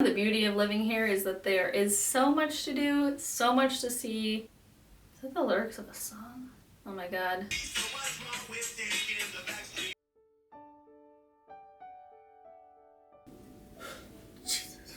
The beauty of living here is that there is so much to do, so much to see. Is that the lyrics of a song? Oh my god. Jesus.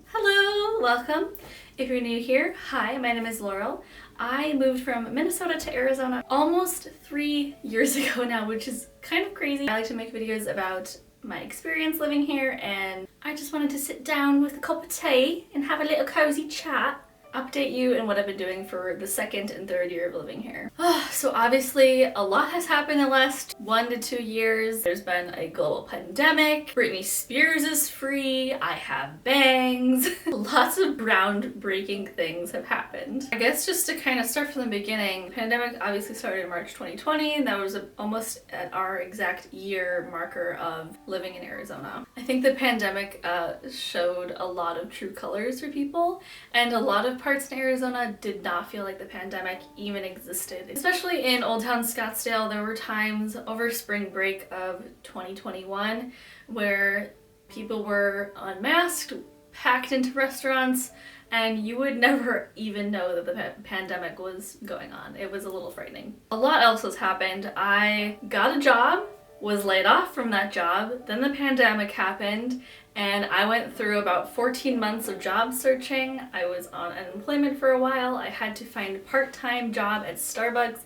Hello, welcome. If you're new here, hi, my name is Laurel. I moved from Minnesota to Arizona almost 3 years ago now, which is kind of crazy. I like to make videos about my experience living here, and I just wanted to sit down with a cup of tea and have a little cozy chat, update you in what I've been doing for the second and third year of living here. So obviously a lot has happened in the last 1 to 2 years. There's been a global pandemic, Britney Spears is free, I have bangs, lots of groundbreaking things have happened. I guess just to kind of start from the beginning, the pandemic obviously started in March 2020, and that was almost at our exact year marker of living in Arizona. I think the pandemic showed a lot of true colors for people, and a lot of parts in Arizona did not feel like the pandemic even existed. Especially in Old Town Scottsdale, there were times over spring break of 2021 where people were unmasked, packed into restaurants, and you would never even know that the pandemic was going on. It was a little frightening. A lot else has happened. I got a job, was laid off from that job, then the pandemic happened, and I went through about 14 months of job searching. I was on unemployment for a while. I had to find a part-time job at Starbucks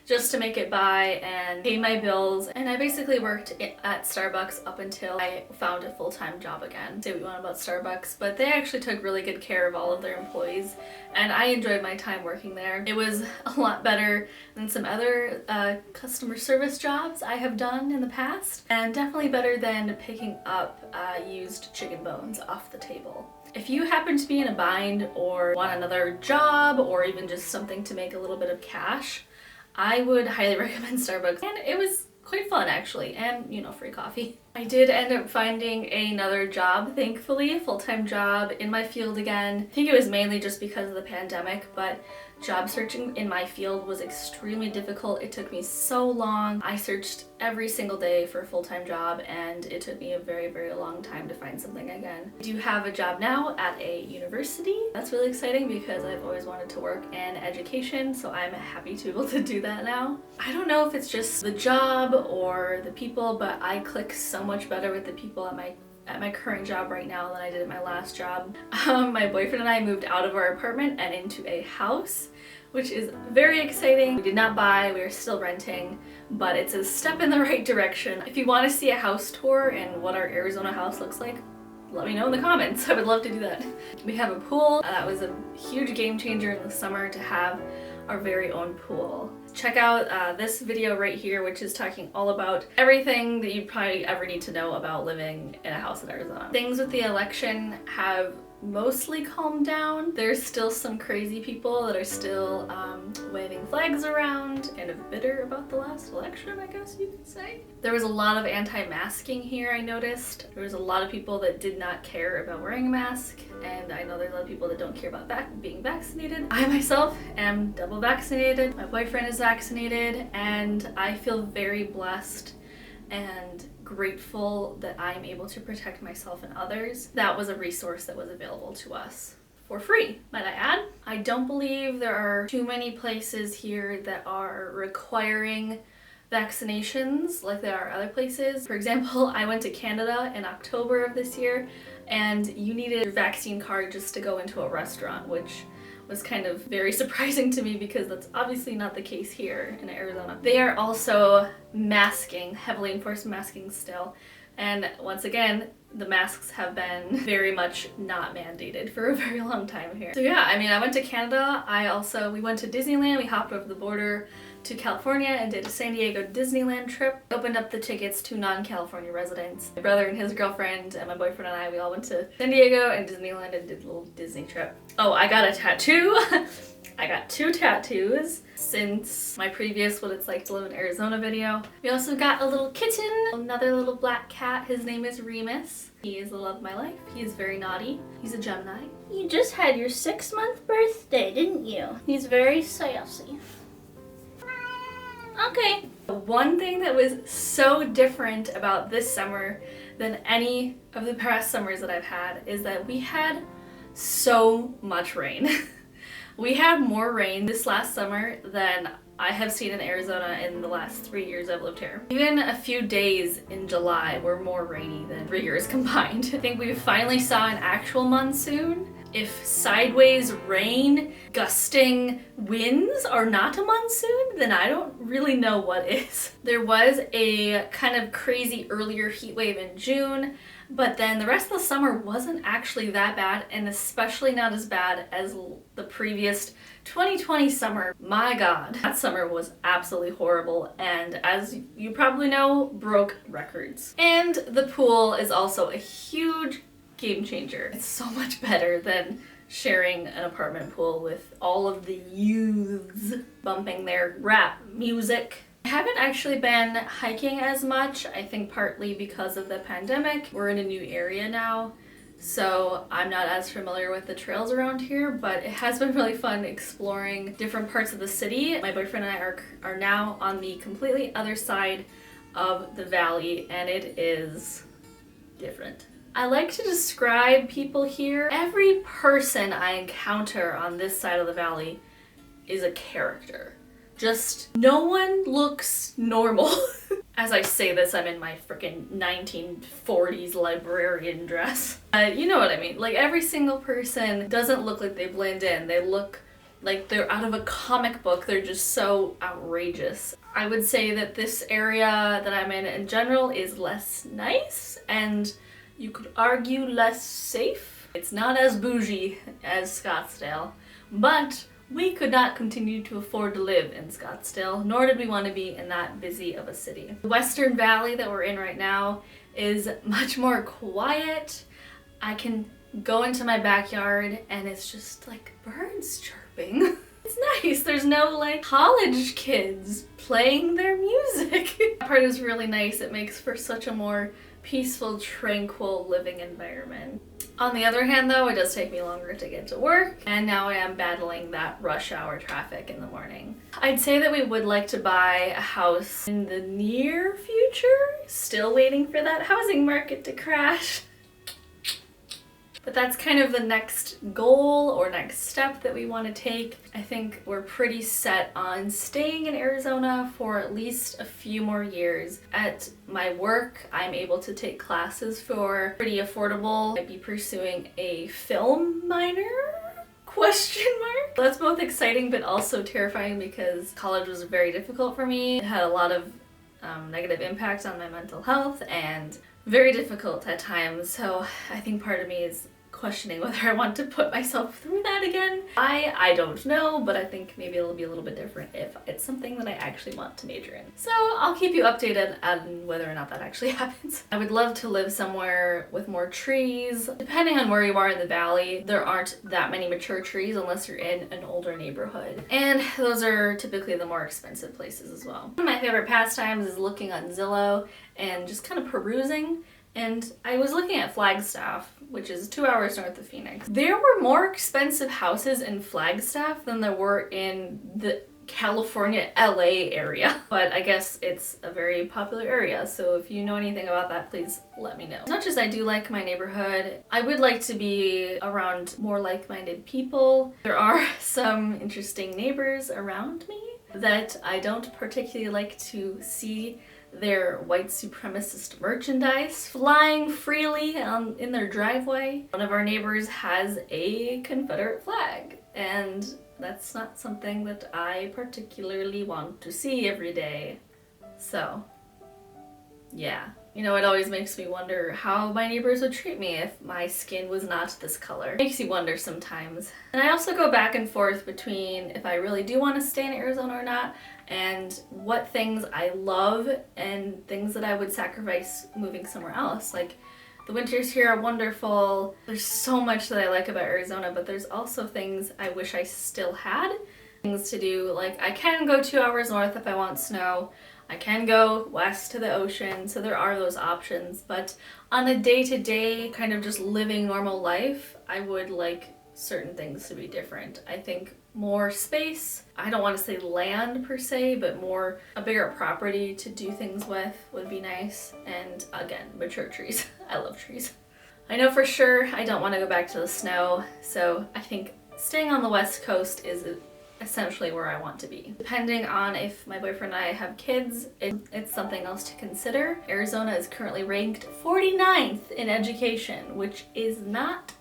just to make it by and pay my bills. And I basically worked at Starbucks up until I found a full-time job again. Say what you want about Starbucks, but they actually took really good care of all of their employees, and I enjoyed my time working there. It was a lot better than some other customer service jobs I have done in the past, and definitely better than picking up used chicken bones off the table. If you happen to be in a bind or want another job or even just something to make a little bit of cash, I would highly recommend Starbucks, and it was quite fun actually, and you know, free coffee. I did end up finding another job, thankfully, a full-time job in my field again. I think it was mainly just because of the pandemic, but job searching in my field was extremely difficult. It took me so long. I searched every single day for a full-time job, and it took me a very, very long time to find something again. I do have a job now at a university. That's really exciting because I've always wanted to work in education, so I'm happy to be able to do that now. I don't know if it's just the job or the people, but I click so much better with the people at my current job right now than I did at my last job. My boyfriend and I moved out of our apartment and into a house, which is very exciting. We did not buy, we are still renting, but it's a step in the right direction. If you want to see a house tour and what our Arizona house looks like, let me know in the comments. I would love to do that. We have a pool. That was a huge game changer in the summer to have our very own pool. Check out this video right here, which is talking all about everything that you probably ever need to know about living in a house in Arizona. Things with the election have mostly calmed down. There's still some crazy people that are still waving flags around and are bitter about the last election, I guess you could say. There was a lot of anti-masking here, I noticed. There was a lot of people that did not care about wearing a mask, and I know there's a lot of people that don't care about being vaccinated. I myself am double vaccinated. My boyfriend is vaccinated, and I feel very blessed and grateful that I'm able to protect myself and others. That was a resource that was available to us for free, might I add. I don't believe there are too many places here that are requiring vaccinations like there are other places. For example, I went to Canada in October of this year, and you needed your vaccine card just to go into a restaurant, which was kind of very surprising to me because that's obviously not the case here in Arizona. They are also masking, heavily enforced masking still. And once again, the masks have been very much not mandated for a very long time here. So yeah, I mean, I went to Canada. We went to Disneyland. We hopped over the border to California and did a San Diego Disneyland trip. Opened up the tickets to non-California residents. My brother and his girlfriend and my boyfriend and I, we all went to San Diego and Disneyland and did a little Disney trip. Oh, I got a tattoo. I got 2 tattoos since my previous What It's Like to Live in Arizona video. We also got a little kitten, another little black cat. His name is Remus. He is the love of my life. He is very naughty. He's a Gemini. You just had your 6-month birthday, didn't you? He's very sassy. Okay. One thing that was so different about this summer than any of the past summers that I've had is that we had so much rain. We had more rain this last summer than I have seen in Arizona in the last 3 years I've lived here. Even a few days in July were more rainy than 3 years combined. I think we finally saw an actual monsoon. If sideways rain, gusting winds are not a monsoon, then I don't really know what is. There was a kind of crazy earlier heat wave in June, but then the rest of the summer wasn't actually that bad, and especially not as bad as the previous 2020 summer. My God, that summer was absolutely horrible, and as you probably know, broke records. And the pool is also a huge game changer. It's so much better than sharing an apartment pool with all of the youths bumping their rap music. I haven't actually been hiking as much, I think partly because of the pandemic. We're in a new area now, so I'm not as familiar with the trails around here, but it has been really fun exploring different parts of the city. My boyfriend and I are now on the completely other side of the valley, and it is different. I like to describe people here. Every person I encounter on this side of the valley is a character. Just no one looks normal. As I say this, I'm in my freaking 1940s librarian dress. You know what I mean. Like, every single person doesn't look like they blend in. They look like they're out of a comic book. They're just so outrageous. I would say that this area that I'm in general is less nice, and you could argue less safe. It's not as bougie as Scottsdale, but we could not continue to afford to live in Scottsdale, nor did we want to be in that busy of a city. The Western Valley that we're in right now is much more quiet. I can go into my backyard and it's just like birds chirping. It's nice. There's no like college kids playing their music. That part is really nice. It makes for such a more peaceful, tranquil living environment. On the other hand though, it does take me longer to get to work, and now I am battling that rush hour traffic in the morning. I'd say that we would like to buy a house in the near future, still waiting for that housing market to crash. But that's kind of the next goal or next step that we want to take. I think we're pretty set on staying in Arizona for at least a few more years. At my work, I'm able to take classes for pretty affordable. I'd be pursuing a film minor? Question mark? That's both exciting but also terrifying because college was very difficult for me. It had a lot of negative impacts on my mental health and very difficult at times. So I think part of me is questioning whether I want to put myself through that again. I don't know, but I think maybe it'll be a little bit different if it's something that I actually want to major in. So I'll keep you updated on whether or not that actually happens. I would love to live somewhere with more trees. Depending on where you are in the valley, there aren't that many mature trees unless you're in an older neighborhood. And those are typically the more expensive places as well. One of my favorite pastimes is looking on Zillow and just kind of perusing. And I was looking at Flagstaff, which is 2 hours north of Phoenix. There were more expensive houses in Flagstaff than there were in the California, LA area. But I guess it's a very popular area, so if you know anything about that, please let me know. As much as I do like my neighborhood, I would like to be around more like-minded people. There are some interesting neighbors around me that I don't particularly like to see their white supremacist merchandise flying freely in their driveway. One of our neighbors has a Confederate flag, and that's not something that I particularly want to see every day. So, yeah. You know, it always makes me wonder how my neighbors would treat me if my skin was not this color. Makes you wonder sometimes. And I also go back and forth between if I really do want to stay in Arizona or not, and what things I love and things that I would sacrifice moving somewhere else. Like, the winters here are wonderful. There's so much that I like about Arizona, but there's also things I wish I still had. Things to do, like I can go 2 hours north if I want snow. I can go west to the ocean, so there are those options. But on a day-to-day kind of just living normal life, I would like certain things to be different. I think more space, I don't want to say land per se, but more a bigger property to do things with would be nice. And again, mature trees. I love trees. I know for sure I don't want to go back to the snow, so I think staying on the West Coast is essentially where I want to be. Depending on if my boyfriend and I have kids, it's something else to consider. Arizona is currently ranked 49th in education, which is not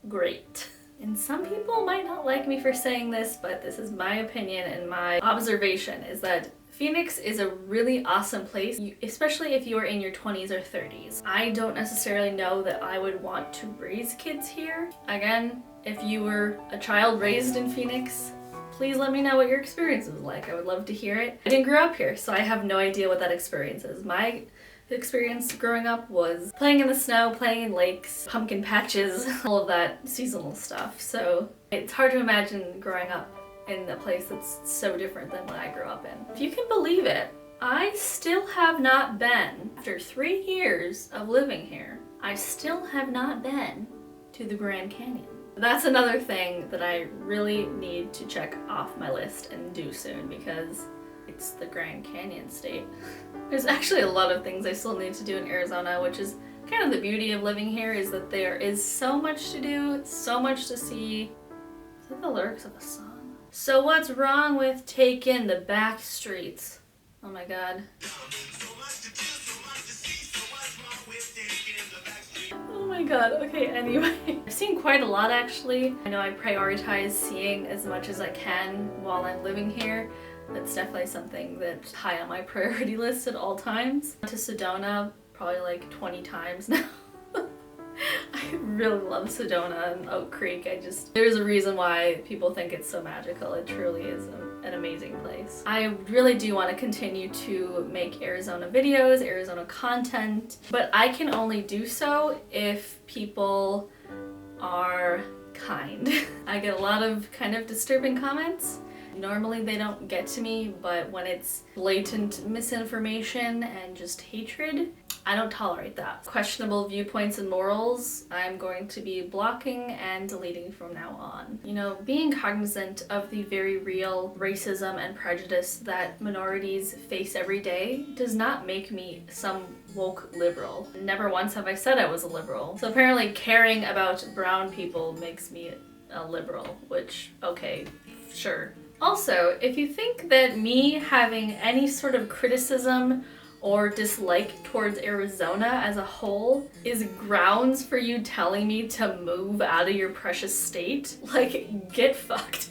great. And some people might not like me for saying this, but this is my opinion and my observation is that Phoenix is a really awesome place, especially if you are in your 20s or 30s. I don't necessarily know that I would want to raise kids here. Again, if you were a child raised in Phoenix, please let me know what your experience was like. I would love to hear it. I didn't grow up here, so I have no idea what that experience is. My experience growing up was playing in the snow, playing in lakes, pumpkin patches, all of that seasonal stuff. So it's hard to imagine growing up in a place that's so different than what I grew up in. If you can believe it, I still have not been, after 3 years of living here, I still have not been to the Grand Canyon. That's another thing that I really need to check off my list and do soon because it's the Grand Canyon state. There's actually a lot of things I still need to do in Arizona, which is kind of the beauty of living here, is that there is so much to do, so much to see. Is that the lyrics of a song? So what's wrong with taking the back streets? Oh my god. Oh my god, okay, anyway. I've seen quite a lot actually. I know I prioritize seeing as much as I can while I'm living here. That's definitely something that's high on my priority list at all times. To Sedona probably like 20 times now. I really love Sedona and Oak Creek. There's a reason why people think it's so magical. It truly is an amazing place. I really do want to continue to make Arizona videos, Arizona content, but I can only do so if people are kind. I get a lot of kind of disturbing comments. Normally they don't get to me, but when it's blatant misinformation and just hatred, I don't tolerate that. Questionable viewpoints and morals, I'm going to be blocking and deleting from now on. You know, being cognizant of the very real racism and prejudice that minorities face every day does not make me some woke liberal. Never once have I said I was a liberal. So apparently caring about brown people makes me a liberal, which, okay, sure. Also, if you think that me having any sort of criticism or dislike towards Arizona as a whole is grounds for you telling me to move out of your precious state, like, get fucked.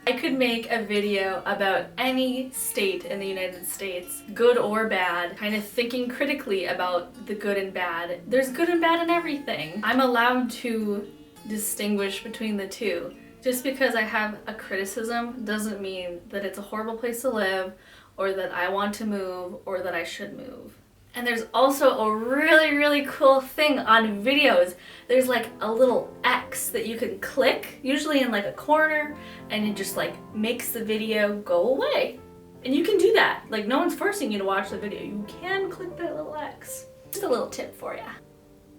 I could make a video about any state in the United States, good or bad, kind of thinking critically about the good and bad. There's good and bad in everything. I'm allowed to distinguish between the two. Just because I have a criticism doesn't mean that it's a horrible place to live, or that I want to move, or that I should move. And there's also a really, really cool thing on videos. There's like a little X that you can click, usually in like a corner, and it just like makes the video go away. And you can do that. Like, no one's forcing you to watch the video. You can click that little X. Just a little tip for you.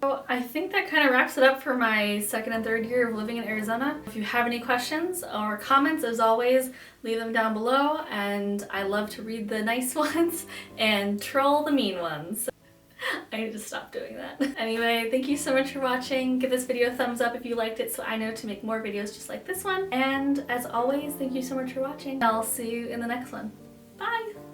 So I think that kind of wraps it up for my second and third year of living in Arizona. If you have any questions or comments, as always, leave them down below, and I love to read the nice ones and troll the mean ones. I need to stop doing that. Anyway, thank you so much for watching. Give this video a thumbs up if you liked it so I know to make more videos just like this one. And as always, thank you so much for watching. I'll see you in the next one. Bye!